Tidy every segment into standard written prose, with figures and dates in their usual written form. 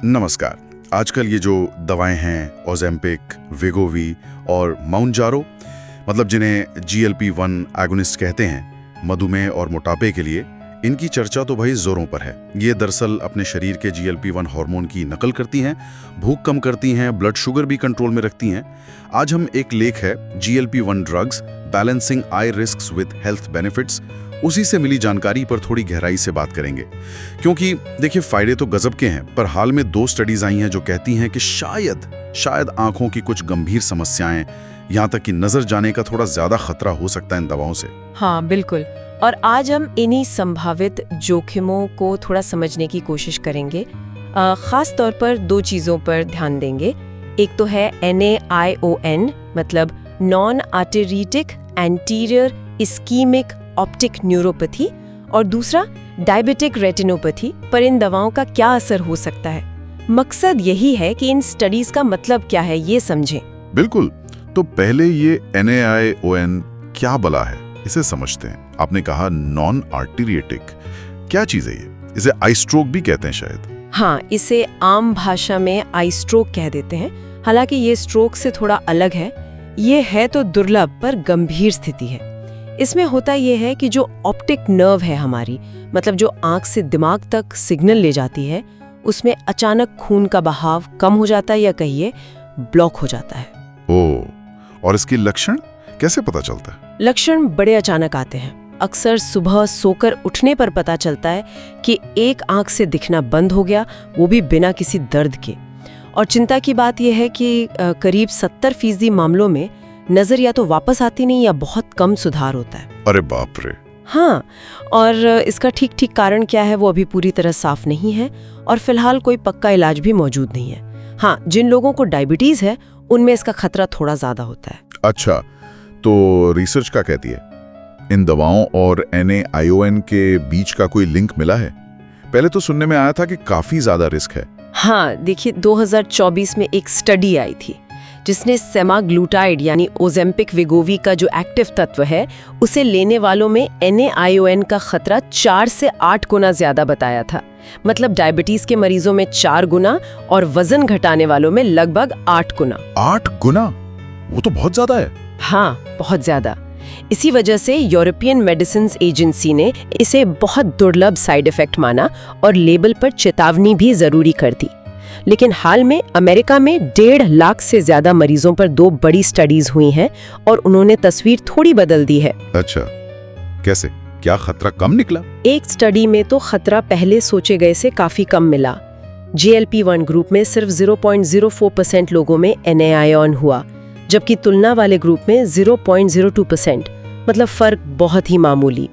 नमस्कार। आजकल ये जो दवाएं हैं ओज़ेम्पिक, वेगोवी और माउंजारो, मतलब जिन्हें GLP-1 एगोनिस्ट कहते हैं, मधुमेह और मोटापे के लिए, इनकी चर्चा तो भाई जोरों पर है। ये दरअसल अपने शरीर के GLP-1 हार्मोन की नकल करती हैं, भूख कम करती हैं, ब्लड शुगर भी कंट्रोल में रखती हैं। आज हम एक लेख है GLP-1 drugs balancing I risks with health benefits, उसी से मिली जानकारी पर थोड़ी गहराई से बात करेंगे। क्योंकि देखिए, फायदे तो गजब के हैं, पर हाल में 2 स्टडीज आई हैं जो कहती हैं कि शायद आंखों की कुछ गंभीर समस्याएं, यहाँ तक कि नजर जाने का थोड़ा ज्यादा खतरा हो सकता है इन दवाओं से। हाँ, बिल्कुल। और आज हम इन्हीं संभावित जोखिमों को थोड़ा समझने की कोशिश करेंगे। खास तौर पर 2 चीजों पर ध्यान देंगे। एक तो है NAION, मतलब non arteritic anterior ischemic optic neuropathy, और दूसरा डायबिटिक रेटिनोपैथी पर इन दवाओं का क्या असर हो सकता है। मकसद यही है कि इन स्टडीज का मतलब क्या है ये समझें। बिल्कुल। तो पहले ये NAION क्या बला है, इसे समझते हैं। आपने कहा नॉन आर्टेरिटिक, क्या चीज है ये? इसे आई स्ट्रोक भी कहते हैं शायद। हाँ, इसे आम भाषा में आई स्ट्रोक कह देते हैं। हालांकि ये स्ट्रोक से थोड़ा अलग है। ये है तो दुर्लभ पर गंभीर स्थिति है। इसमें होता यह है कि जो ऑप्टिक नर्व है हमारी, मतलब जो आंख से दिमाग तक सिग्नल ले जाती है, उसमें अचानक खून का बहाव कम हो जाता है, या कहिए ब्लॉक हो जाता है। ओह, और इसके लक्षण कैसे पता चलता है? लक्षण बड़े अचानक आते हैं। अक्सर सुबह सोकर उठने पर पता चलता है कि एक आंख से दिखना बंद हो गया, वो भी बिना किसी दर्द के। और चिंता की बात यह है कि करीब 70% मामलों में नजर या तो वापस आती नहीं या बहुत कम सुधार होता है। अरे बाप रे। हाँ, और इसका ठीक कारण क्या है वो अभी पूरी तरह साफ नहीं है, और फिलहाल कोई पक्का इलाज भी मौजूद नहीं है। हाँ, जिन लोगों को डायबिटीज है उनमें इसका खतरा थोड़ा ज्यादा होता है। अच्छा, तो रिसर्च क्या कहती है? इन दवाओं और NAION के बीच का कोई लिंक मिला है? पहले तो सुनने में आया था कि काफी ज्यादा रिस्क है। हाँ, देखिए 2024 में एक स्टडी आई थी जिसने सेमाग्लूटाइड यानी ओज़ेम्पिक वेगोवी का जो एक्टिव तत्व है, उसे लेने वालों में NAION का खतरा 4 से 8 गुना ज्यादा बताया था। मतलब डायबिटीज के मरीजों में 4 गुना और वजन घटाने वालों में लगभग 8 गुना। 8 गुना? वो तो बहुत ज्यादा है। हाँ, बहुत ज्यादा। इसी वजह से यूरोपियन मेडिसिन्स एजेंसी ने इसे बहुत दुर्लभ साइड इफेक्ट माना और लेबल पर चेतावनी भी जरूरी कर दी। लेकिन हाल में अमेरिका में 1.5 लाख से ज्यादा मरीजों पर 2 बड़ी स्टडीज हुई हैं और उन्होंने तस्वीर थोड़ी बदल दी है। अच्छा, कैसे? क्या खतरा कम निकला? एक स्टडी में तो खतरा पहले सोचे गए से काफी कम मिला। GLP-1 ग्रुप में सिर्फ 0.04% लोगों में NAION हुआ, जबकि तुलना वाले ग्रुप में 0.02%, मतलब फर्क बहुत ही मामूली।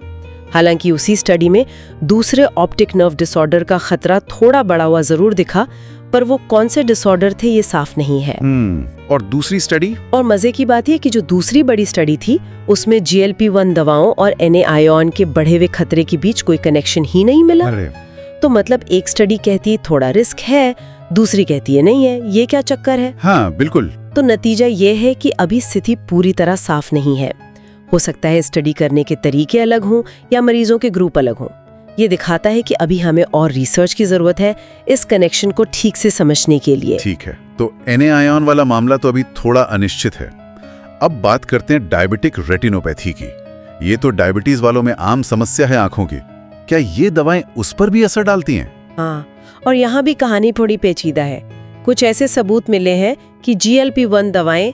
हालांकि उसी स्टडी में दूसरे ऑप्टिक नर्व डिसऑर्डर का खतरा थोड़ा बढ़ा हुआ जरूर दिखा, पर वो कौन से डिसऑर्डर थे ये साफ नहीं है। और दूसरी स्टडी? और मजे की बात ये कि जो दूसरी बड़ी स्टडी थी उसमें GLP-1 दवाओं और NAION के बढ़े हुए खतरे के बीच कोई कनेक्शन ही नहीं मिला। तो मतलब एक स्टडी कहती है थोड़ा रिस्क है, दूसरी कहती है नहीं है। ये क्या चक्कर है? हाँ, बिल्कुल। तो नतीजा ये है कि अभी स्थिति पूरी तरह साफ नहीं है। हो सकता है स्टडी करने के तरीके अलग हों या मरीजों के ग्रुप अलग हों। ये दिखाता है कि अभी हमें और रिसर्च की जरूरत है इस कनेक्शन को ठीक से समझने के लिए। ठीक है, तो NAION वाला मामला तो अभी थोड़ा अनिश्चित है। अब बात करते हैं डायबिटिक रेटिनोपैथी की। ये तो डायबिटीज वालों में आम समस्या है आंखों की। क्या ये दवाएं उस पर भी असर डालती हैं? हाँ, और यहाँ भी कहानी थोड़ी पेचीदा है। कुछ ऐसे सबूत मिले हैं कि GLP-1 दवाएं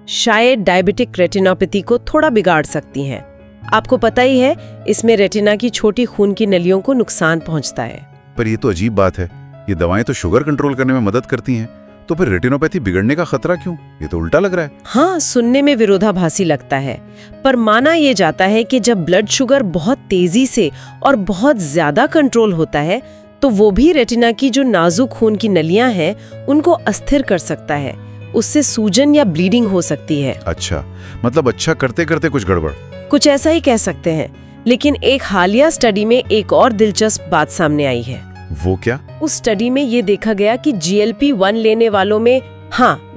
शायद डायबिटिक रेटिनोपैथी को थोड़ा बिगाड़ सकती हैं। आपको पता ही है, इसमें रेटिना की छोटी खून की नलियों को नुकसान पहुंचता है। पर ये तो अजीब बात है, ये दवाएं तो शुगर कंट्रोल करने में मदद करती हैं, तो फिर रेटिनोपैथी बिगड़ने का खतरा क्यों? ये तो उल्टा लग रहा है। हाँ, सुनने में विरोधाभासी लगता है, पर माना ये जाता है कि जब ब्लड शुगर बहुत तेजी से और बहुत ज्यादा कंट्रोल होता है, तो वो भी रेटिना की जो नाजुक खून की नलियां हैं उनको अस्थिर कर सकता है। उससे सूजन या ब्लीडिंग हो सकती है। अच्छा, मतलब अच्छा करते करते कुछ गड़बड़। कुछ ऐसा ही कह सकते हैं। लेकिन एक हालिया स्टडी में एक और दिलचस्प बात सामने आई है। वो क्या? उस स्टडी में ये देखा गया कि GLP-1 लेने वालों में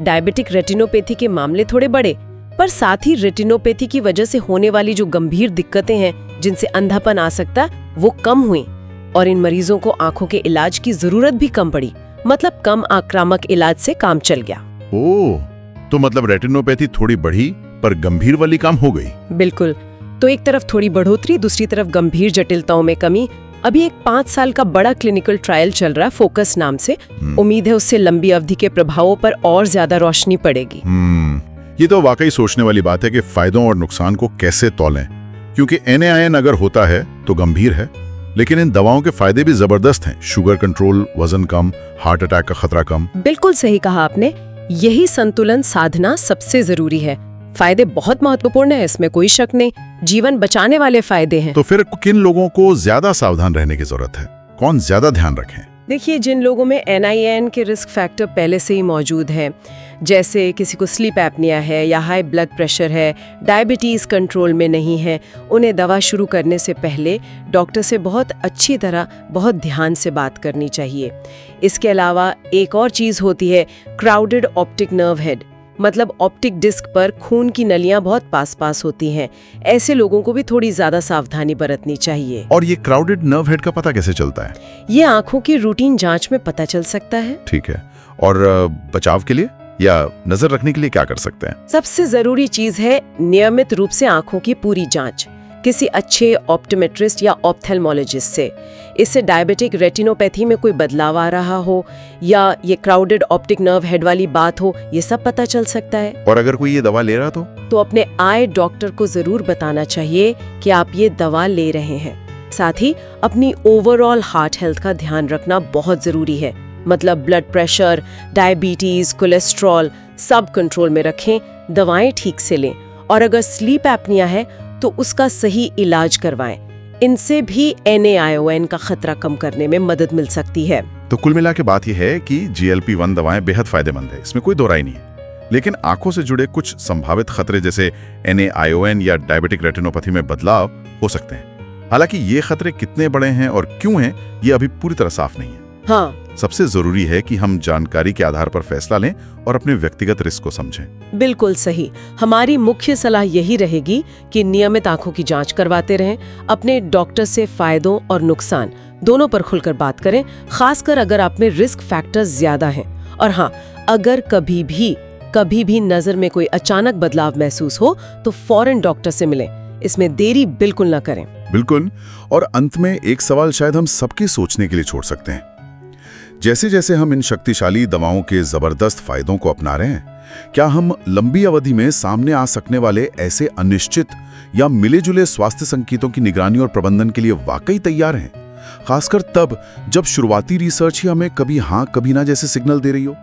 डायबिटिक रेटिनोपैथी के मामले थोड़े बढ़े, पर साथ ही रेटिनोपैथी की वजह से होने वाली जो गंभीर दिक्कतें हैं जिनसे अंधापन आ सकता, वो कम हुई। और इन मरीजों को आंखों के इलाज की जरूरत भी कम पड़ी, मतलब कम आक्रामक इलाज से काम चल गया। ओह, तो मतलब रेटिनोपैथी थोड़ी बढ़ी पर गंभीर वाली काम हो गई। बिल्कुल। तो एक तरफ थोड़ी बढ़ोतरी, दूसरी तरफ गंभीर जटिलताओं में कमी। अभी एक 5 साल का बड़ा क्लिनिकल ट्रायल चल रहा है फोकस नाम से। उम्मीद है उससे लंबी अवधि के प्रभावों पर और ज्यादा रोशनी पड़ेगी। ये तो वाकई सोचने वाली बात है कि फायदों और नुकसान को कैसे तौलें, क्योंकि NAIN अगर होता है तो गंभीर है, लेकिन इन दवाओं के फायदे भी जबरदस्त हैं। शुगर कंट्रोल, वजन कम, हार्ट अटैक का खतरा कम। बिल्कुल सही कहा आपने। यही संतुलन साधना सबसे जरूरी है। फायदे बहुत महत्वपूर्ण है, इसमें कोई शक नहीं। जीवन बचाने वाले फायदे हैं। तो फिर किन लोगों को ज्यादा सावधान रहने की जरूरत है? कौन ज्यादा ध्यान रखें? देखिए, जिन लोगों में NIN के रिस्क फैक्टर पहले से ही मौजूद हैं, जैसे किसी को स्लीप एपनिया है या हाई ब्लड प्रेशर है, डायबिटीज़ कंट्रोल में नहीं है, उन्हें दवा शुरू करने से पहले डॉक्टर से बहुत अच्छी तरह, बहुत ध्यान से बात करनी चाहिए। इसके अलावा एक और चीज़ होती है क्राउडेड ऑप्टिक नर्व हेड, मतलब ऑप्टिक डिस्क पर खून की नलियां बहुत पास होती हैं। ऐसे लोगों को भी थोड़ी ज्यादा सावधानी बरतनी चाहिए। और ये क्राउडेड नर्व हेड का पता कैसे चलता है? ये आंखों की रूटीन जांच में पता चल सकता है। ठीक है। और बचाव के लिए या नजर रखने के लिए क्या कर सकते हैं? सबसे जरूरी चीज है नियमित रूप से आंखों की पूरी जांच, किसी अच्छे ऑप्टोमेट्रिस्ट या ऑप्थेल्मोलॉजिस्ट से। इससे डायबिटिक रेटिनोपैथी में कोई बदलाव आ रहा हो या ये क्राउडेड ऑप्टिक नर्व हेड वाली बात हो, ये सब पता चल सकता है। और अगर कोई ये दवा ले रहा तो अपने आई डॉक्टर को जरूर बताना चाहिए कि आप ये दवा ले रहे हैं। साथ ही अपनी ओवरऑल हार्ट हेल्थ का ध्यान रखना बहुत जरूरी है, मतलब ब्लड प्रेशर, डायबिटीज, कोलेस्ट्रॉल सब कंट्रोल में रखें, दवाएं ठीक से लें, और अगर स्लीप एपनिया है तो उसका सही इलाज करवाएं। इनसे भी NAION का खतरा कम करने में मदद मिल सकती है। तो कुल मिला के बात यह है कि GLP-1 दवाएं बेहद फायदेमंद है, इसमें कोई दो राय नहीं है। लेकिन आंखों से जुड़े कुछ संभावित खतरे जैसे NAION या डायबिटिक रेटिनोपैथी में बदलाव हो सकते हैं। हालांकि ये खतरे कितने बड़े हैं और क्यों हैं, ये अभी पूरी तरह साफ नहीं है। हाँ, सबसे जरूरी है कि हम जानकारी के आधार पर फैसला लें और अपने व्यक्तिगत रिस्क को समझें। बिल्कुल सही। हमारी मुख्य सलाह यही रहेगी कि नियमित आंखों की जांच करवाते रहें, अपने डॉक्टर से फायदों और नुकसान दोनों पर खुलकर बात करें, खासकर अगर आप में रिस्क फैक्टर्स ज्यादा हैं। और हाँ, अगर कभी भी नजर में कोई अचानक बदलाव महसूस हो तो फौरन डॉक्टर से मिलें, इसमें देरी बिल्कुल न करें। बिल्कुल। और अंत में एक सवाल शायद हम सबके सोचने के लिए छोड़ सकते हैं। जैसे जैसे हम इन शक्तिशाली दवाओं के जबरदस्त फायदों को अपना रहे हैं, क्या हम लंबी अवधि में सामने आ सकने वाले ऐसे अनिश्चित या मिले जुले स्वास्थ्य संकेतों की निगरानी और प्रबंधन के लिए वाकई तैयार हैं? खासकर तब जब शुरुआती रिसर्च ही हमें कभी हाँ कभी ना जैसे सिग्नल दे रही हो।